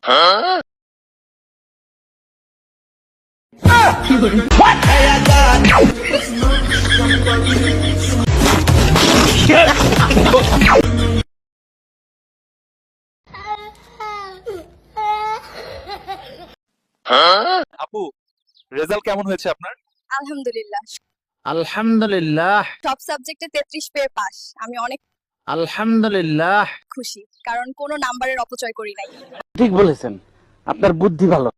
আপু, রেজাল্ট কেমন হয়েছে আপনার? আলহামদুলিল্লাহ, আলহামদুলিল্লাহ। সব সাবজেক্টে 33 পেয়ে পাস। আমি অনেক আলহামদুলিল্লাহ। খুশি, কারণ কোনো নাম্বারের অপচয় করি নাই। ঠিক বলেছেন, আপনার বুদ্ধি ভালো।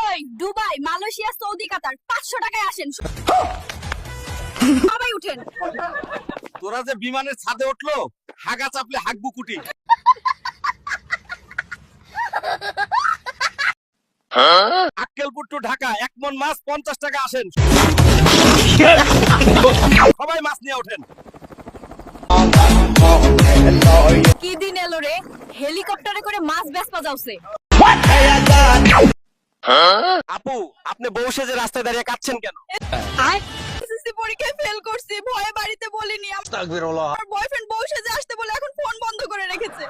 ওই দুবাই, মালয়েশিয়া, সৌদি, কাতার 500 টাকায় আসেন। সবাই উঠেন। তোরা যে বিমানের ছাদে উঠলো, হাগা চাপলে হাগবু কুটি। আক্কেলপুর টু ঢাকা 1 মণ মাছ 50 টাকা আসেন। সবাই মাছ নিয়ে ওঠেন। কি দিন এলো রে, হেলিকপ্টারে করে মাছ বেচপা যাচ্ছে। আপু, আপনি বউ সেজে রাস্তায় দাঁড়িয়ে কাঁদছেন কেন? এসএসসি পরীক্ষায় ফেল করছি, ভয়ে বাড়িতে বলিনি। আমার বয়ফ্রেন্ড বউ সেজে আসতে বলে এখন ফোন বন্ধ করে রেখেছে।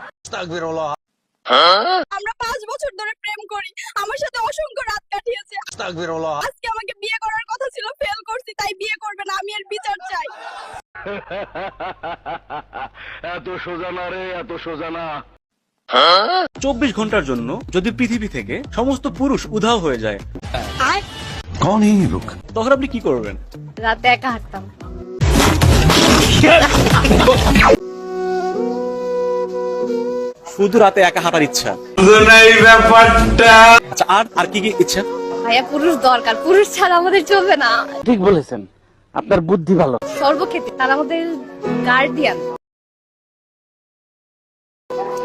আমরা 5 বছর ধরে প্রেম করি, আমার সাথে অসংখ্য রাত কাটিয়েছে। আজকে আমাকে বিয়ে করার কথা ছিল, ফেল করছি, তাই বিয়ে করবে না। আমি এর বিচার চাই। এত সোজা না রে, এত সোজা না। 24 ঘন্টার জন্য যদি পৃথিবী থেকে সমস্ত পুরুষ উধাও হয়ে যায়, कौन है ये लोग? তখন আপনি কি করবেন? রাতে একা হাঁটতাম। শুধু রাতে একা হাঁটার ইচ্ছা? আচ্ছা, আর কি কি ইচ্ছা? ভাইয়া, পুরুষ দরকার, পুরুষ ছাড়া আমাদের চলবে না। ঠিক বলেছেন, আপনার বুদ্ধি ভালো। সর্বক্ষেত্রে তারা আমাদের গার্ডিয়ান,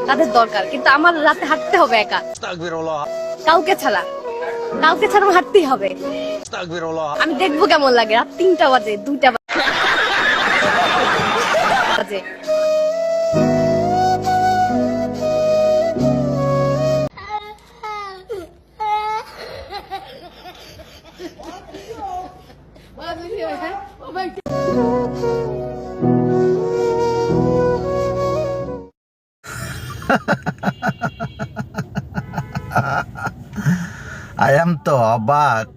তাদের দরকার। কিন্তু আমার রাতে হাঁটতে হবে একা, কাউকে ছাড়া আমার হাঁটতেই হবে। আমি দেখবো কেমন লাগে রাত 3টা বাজে, 2টা বাজে। I am তো অবাক।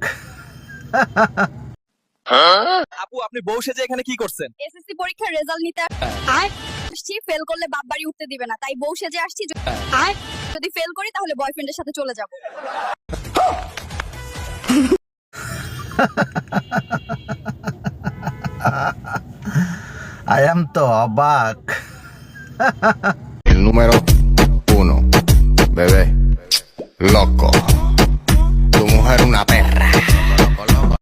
আপু, আপনি বউ সেজে এখানে কি করছেন? এসএসসি পরীক্ষার রেজাল্ট নিতে আসছি। ফেল করলে বাপ বাড়ি উঠতে দিবে না, তাই বউ সেজে আসছি। যদি ফেল করি তাহলে বয়ফ্রেন্ডের সাথে চলে যাব। I am তো অবাক। El número 1, bebé, loco. Tu mujer una perra.